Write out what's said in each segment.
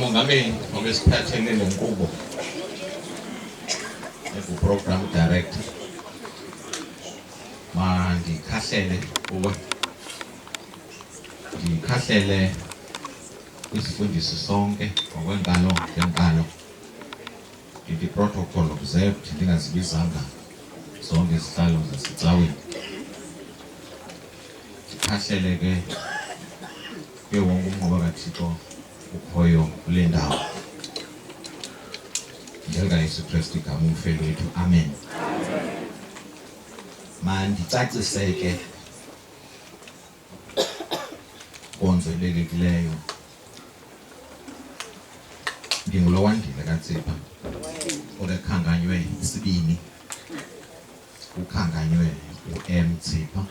Mongameli ngokwesiphathele lenkqubo program director mandikhahlele kuwe ndikhahlele isifundisi sonke ngokwenkalo ngenkalo ndithi protocol observed ndingazibizanga zonke izihlalo zasecaweni ndikhahlele ke kuye wonke umnqoba kaThixo ukhoyo kule ndawo ngelikaYesu Kristu igama umfelo wethu amen. Mandicacise ke nkonzo elekekileyo ndingulo wandile kaTsipha olekhankanywe isibini ukhankanywe u-M Tsipha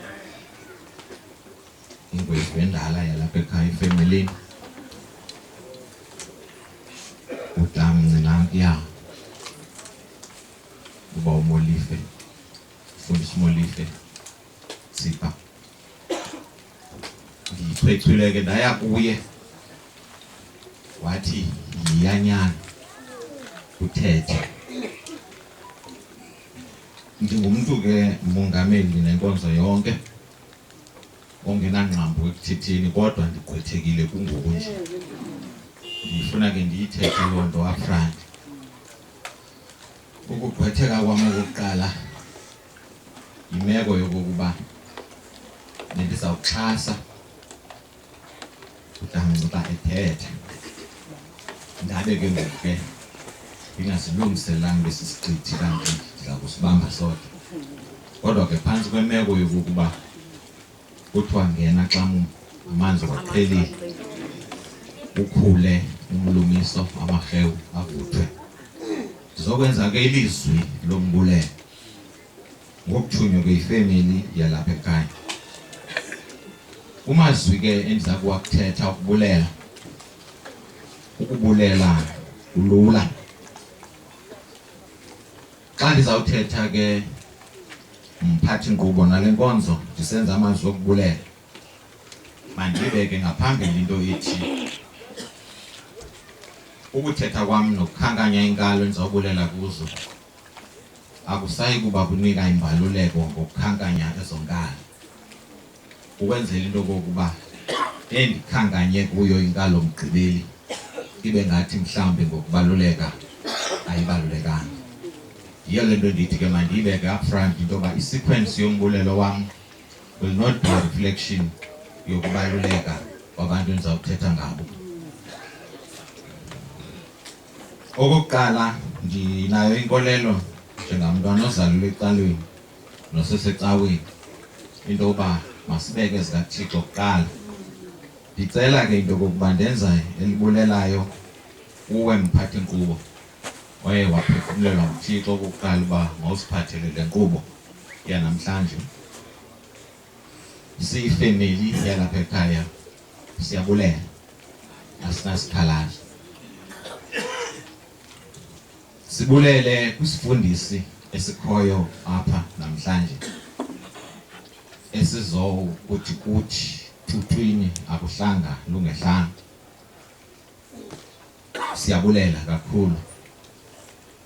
ingwevu endala yalapha ekhaya ifemelini utamncinankuya uba uMolife Fundisi Molife Tsipha ndichwechwile ke ndaya kuye wathi yiyanyana uthethe ndingumntu ke mongameli nenkonzo yonke ongenangqambo ekuthetheni kodwa ndigqwethekile kungoku nje ndifuna ke ndiyithethe loo nto upfront. Ukugqwetheka kwam okokuqala yimeko yokokuba bendizawuxhasa utamnci xa ethetha ndabe ke ngoku ke ndingazilungiselanga besi siqithi kanti ndiza kusibamba sodwa kodwa ke phantsi kwemeko yokokuba kuthiwa ngena xa amanzi waqhelile ukhule umlumiso amarhewu avuthwe ndizokwenza ke ilizwi lombulelo ngokuthunywa kwifemeli yalapha ekhaya. Umazwi ke endiza kuwakuthetha ukubulela ulula. Xa ndizawuthetha ke mphathi nkqubo nale nkonzo ndisenza amazwi okubulela mandibeke ngaphambili into ethi ukuthetha kwam nokukhankanya inkalo endizawubulela kuzo akusayi kuba kunika imbaluleko ngokukhankanya ezo nkalo ukwenzela into kokuba endikhankanye kuyo inkalo mgqibeli ibe ngathi mhlawumbi ngokubaluleka ayibalulekanga. Yiyo le nto ndithi ke mandiyibeke upfront into yoba isequence yombulelo wam will not be a reflection yokubaluleka kwabantu endizawuthetha ngabo. Okokuqala ndinayo inkolelo njengamntwana ozalelwe ecalweni nosesecaweni into yoba masibeke zikaThixo kuqala. Ndicela ke into yokokuba ndenza elibulelayo uwe mphathi nkqubo oye waphefumlelwa nguThixo okokuqala uba mawusiphathele le nkqubo yanamhlanje. Siyifemeli yalapha ekhaya siyabulela asinasikhalazo. Sibulele kwisifundisi esikhoyo apha namhlanje esizokuthi kuthi thuthwini akuhlanga lungehlanga. Siyabulela kakhulu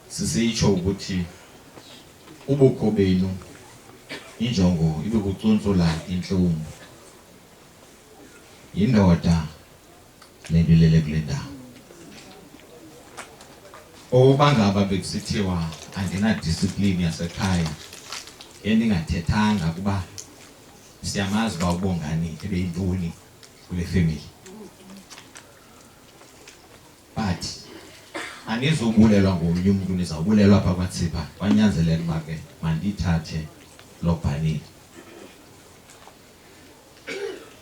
sisitsho ukuthi ubukho benu injongo ibe kucuntsula intlungu yindoda lendilele kule ndawo. Oba ngaba bekusithiwa andinadiscipline yasekhaya endingathethanga kuba siyamazi uba ubongani ebeyintoni kule family, but anizobulelwa ngomnye umntu nizawubulelwa apha kwaTsipha. Kwanyanzeleka uba ke mandiyithathe loo bhanile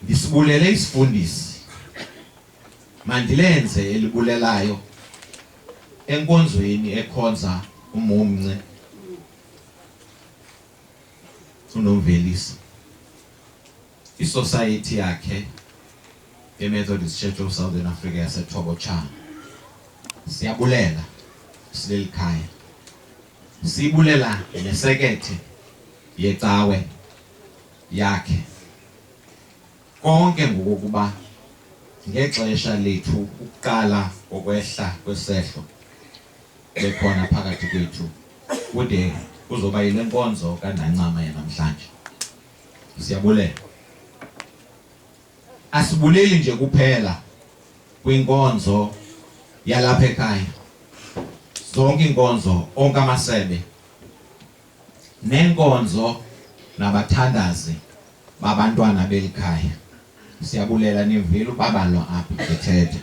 ndisibulele isifundisi mandilenze elibulelayo enkonzweni ekhonza uMomnce uNomvelisi isociety yakhe eMethodist Church of Southern Africa yaseThobochana. Siyabulela sileli khaya, sibulela nesekethe yecawe yakhe konke ngokuba ngexesha lethu qala okwehla kwesehlo bekhona phakathi kwethu kude kuzoba yile nkonzo kaNancama yanamhlanje. Siyabulela. Asibuleli nje kuphela kwinkonzo yalapha ekhaya, zonke inkonzo, onke amasebe nenkonzo nabathandazi babantwana belikhaya. Siyabulela nivile ubabalwa apha bethetha.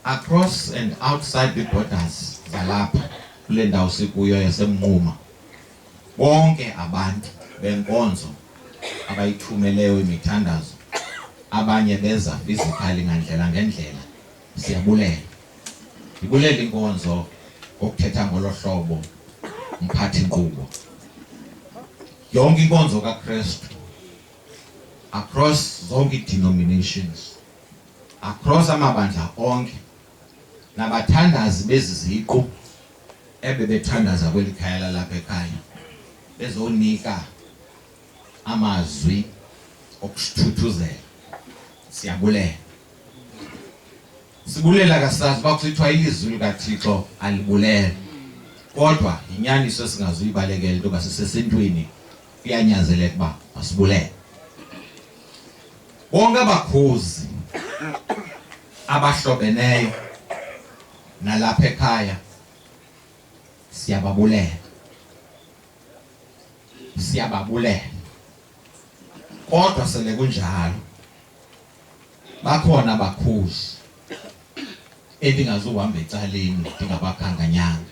Across and outside the borders zalapha kule ndawo sikuyo yaseMnquma, bonke abantu benkonzo abayithumeleyo imithandazo, abanye beza physically ngendlela, siyabulela. Ibulela inkonzo ngokuthetha ngolo hlobo mphathi inkqubo. Yonke inkonzo kaKristu across zonke denominations, across amabandla onke, nabathandazi beziziqu ebebethandaza kweli khaya lalapha ekhaya, bezonika amazwi okusithuthuzela. Siyabulela. Sibulela kasazi uba kusithiwa ilizwi likaThixo alibulela, kodwa inyaniso esingazuyibalekela into yoba sisesentweni kuyanyanzeleka uba masibulele. Bonke abakhozi abahlobeneyo nalapha ekhaya siyababulela. Kodwa sele kunjalo bakhona abakhozi endingazuhamba ecaleni ndingabakhankanyanga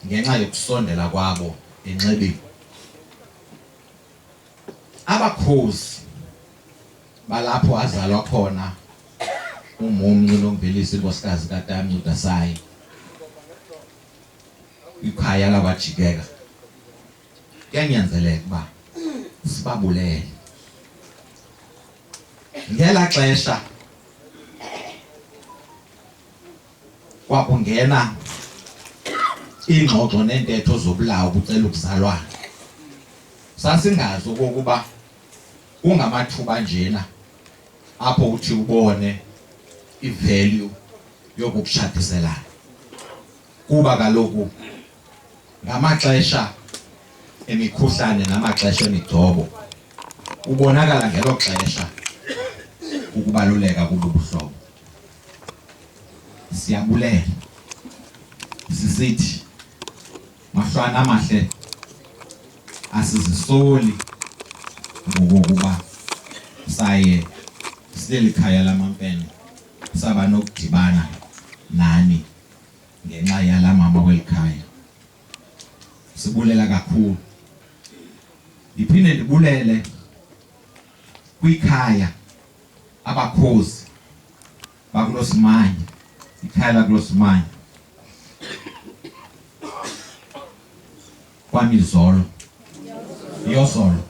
ngenxa yokusondela kwabo enxebeni. Abakhozi balapho azalwa khona uMomncu noMvelisi inkosikazi kaTamncu Dasayi, ikhaya lakwaJikeka, kuyanyanzeleka uba sibabulele. Ngela xesha kwakungena iingxoxo neentetho zobulawo bucela ukuzalwana, sasingazi okokuba kungamathuba njena apho uthi ubone ivalue yokukushadiselana, kuba kaloku ngamaxesha emikhuhlane namaxesha emigcobo ubonakala ngelo xesha ukubaluleka kobuhlobo. Siyabulela sisithi mahlwana amahle asizisoli ngokuba saye selikhaya lamaMfene saba nokudibana nani ngenxa yala mama welikhaya. Sibulela kakhulu. Ndiphinde ndibulele kwikhaya abakhozi bakuloSimanya, ikhaya lakuloSimanya kwaMizolo Yosolo,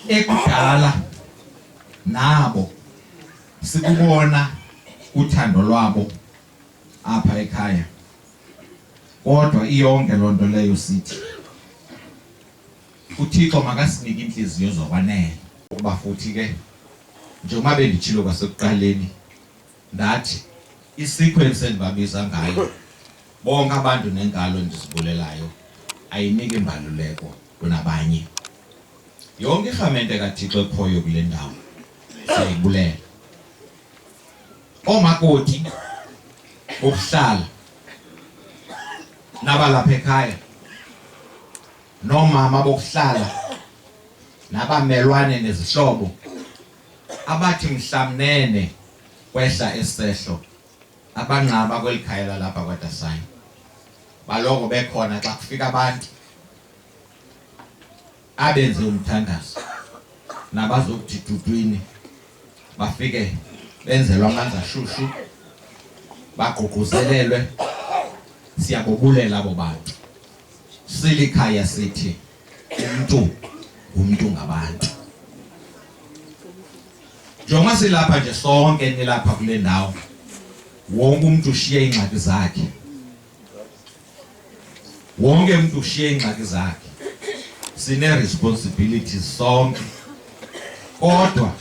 ekudala nabo sikubona uthando lwabo apha ekhaya, kodwa iyonke loo nto leyo sithi uThixo makasinike inhliziyo zokwanele. Kuba futhi ke njengoba benditshilo kwasekuqaleni ndathi isequence endibabiza ngayo bonke abantu nenkalo endizibulelayo ayiniki imbaluleko kunabanye. Yonke irhamente kaThixo ekhoyo kule ndawo siyayibulela. Oomakoti bokuhlala nabalapha ekhaya, noomama bokuhlala nabamelwane nezihlobo abathi mhlamnene kwehla esehlo, abanqaba kweli khaya lalapha kwaDasayi, baloko bekhona xa kufika abantu abenze umthandazo nabazokuthi dudwini, bafike benzelwe amanzi ashushu, bagqugquzelelwe. Siyabobulela abo bantu. Silikhaya sithi umntu ngabantu. Njengoba silapha nje sonke nilapha kule ndawo, wonke umuntu ushiye ingxaki zakhe. Wonke umuntu ushiye ingxaki zakhe. Sine responsibilities sonke. Kodwa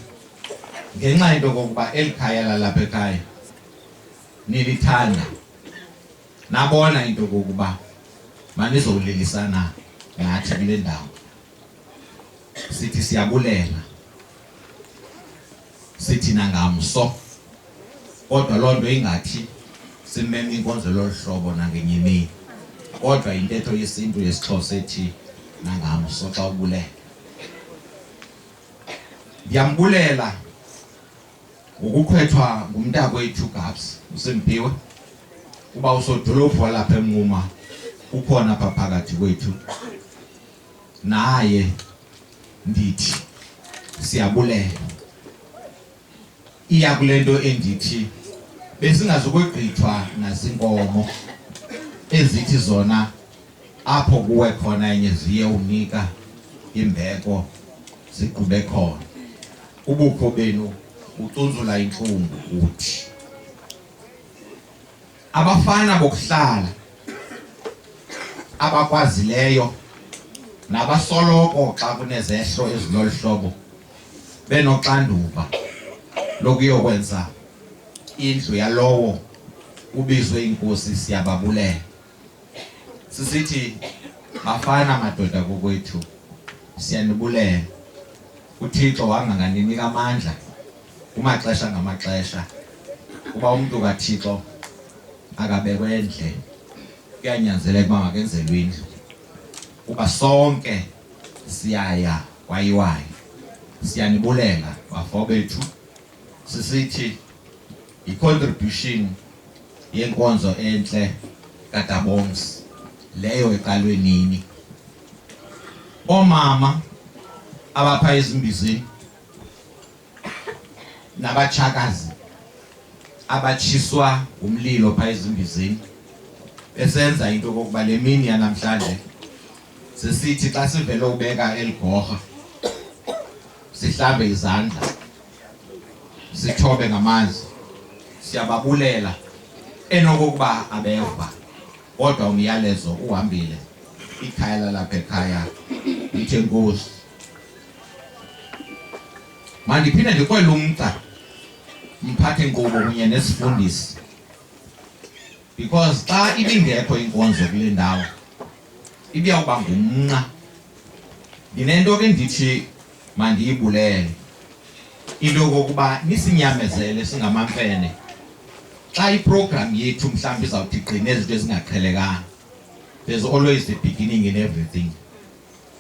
ngenxa into kokuba elikhaya lalapha ekhaya nilithanda, nabona into kokuba manizolilisana nathi kule ndawo. Sithi siyabulela, sithi nangamso, kodwa loo nto ingathi simeme inkonzo lolu hlobo nangenye imini, kodwa intetho yesintu yesiXhosa ethi nangamso xa ubulela. Ndiyambulela ngokukhwethwa ngumntakwethu Gabs uSimphiwe, kuba usodolophu walapha eMnquma ukhona apha phakathi kwethu. Naye ndithi siyabulela. Iya kule nto endithi besingazukugqithwa nazinkomo ezithi zona apho kuwe khona enye ziye unika imbeko ziqhube khona. Ubukho benu ucunzula inhlungu uthi. Abafana bokuhlala abakwazileyo nabasoloko xa kunezehlo ezilolu hlobo benoxanduva lokuyokwenza indlu yalowo ubizwe inkosi, siyababulela. Sisithi bafana madoda kokwethu, siyanibulela. uThixo wanganganinika amandla kumaxesha ngamaxesha, kuba umuntu kaThixo akabekwe endle kuyanyanzeleka uba makenzelwe indlu, kuba sonke siyaya kwayiwayo. Siyanibulela bafo bethu. Sisithi i-contribution yenkonzo entle kaDabongs leyo eqalwe nini. Omama abapha ezimbizini nabatshakazi abatshiswa umlilo pha ezimbizini besenza into kokuba le mini yanamhlanje sisithi xa sivele ubeka eligorha sihlambe izandla, sithobe ngamanzi, siyababulela enokokuba abeva, kodwa umyalezo uhambile. Ikhaya lalapha ekhaya lithi enkosi. Mandiphinde ndikrwele umgca mphathe nkqubo kunye nesifundisi, because xa ibingekho inkonzo kule ndawo ibiyawuba ngumnqa. Ndinento ke ndithi mandiyibulele into yokokuba nisinyamezele singamamfene xa iprogram yethu mhlawumbi izawuthi gqine ezinto ezingaqhelekanga. There's always the beginning in everything.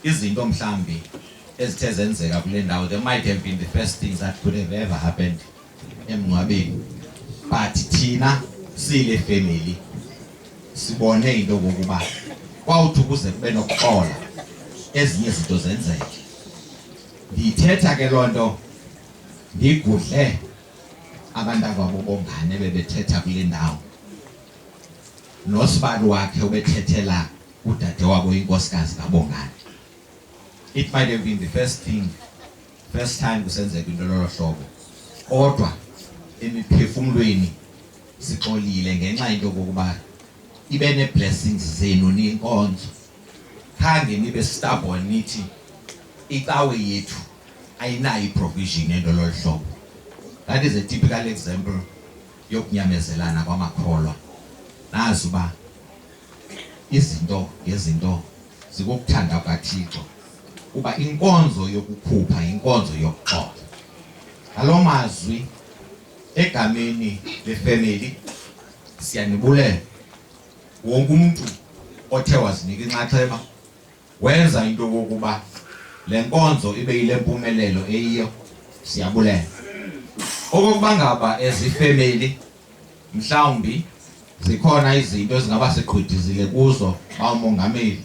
Izinto mhlawumbi ezithe zenzeka kule ndawo, there might have been the first things that could have ever happened emngcwabeni, but thina sile family sibone into yokokuba kwawuthi ukuze kube nokuxola ezinye izinto zenzeke. Ndithetha ke loo nto ndigudle abantakwabo bongane bebethetha kule ndawo, nosibali wakhe ubethethela udade wabo inkosikazi kaBongane. It might have been the first time kusenzeka into lolo hlobo, kodwa emiphefumulweni sixolile ngenxa into kokuba ibe ne-blessings zenu ninkonzo. Khange nibe stubborn nithi icawe yethu ayinayo i-provision into lolo hlobo. That is a typical example yokunyamezelana kwamakholwa. Nazi uba izinto ngezinto zikukuthanda kaThixo, uba inkonzo yokukhupha inkonzo yokuxoxa. Ngaloo mazwi egameni lefamily siyanibulela. Wonke umuntu othe wazinika inxaxheba wenza into yokokuba le nkonzo ibe yile mpumelelo eyiyo, siyabulela. Okokuba ngaba ezifamily mhlawumbi zikhona izinto ezingaba siqhudizile kuzo bawumongameli,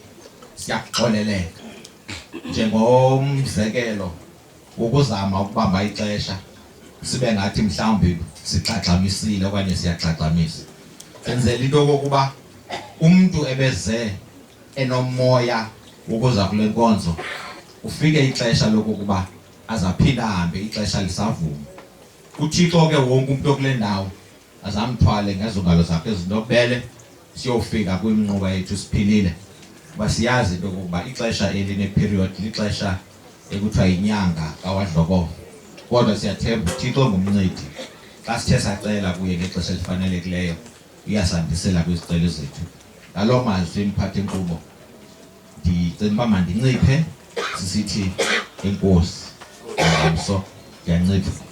siyakuxoleleka. Njengomzekelo ukuzama ukubamba ixesha sibe ngathi mhlawumbi sixaxamisile okanye siyaxaxamisa. Senzela into yokokuba umuntu ebeze enomoya ukuza kule nkonzo ufike ixesha lokuba azaphinda ahambe ixesha lisavuma. uThixo ke wonke umuntu okule ndawo azamthwale ngezongalo zakhe ezinobele siyofika kwimnquba yethu siphilile. Basiyazi ukuba ixesha eline period lixesha ekuthiwa inyanga kawadloko, kodwa siyathemba uThixo ngumncedi. Xa sithe sacela kuye ngexesha elifanelekileyo uyasandisela kwizicelo zethu. Ngaloo mazwi mphathi inkqubo ndicela uba mandinciphe sisithi enkosi ngomso ndiyancipha.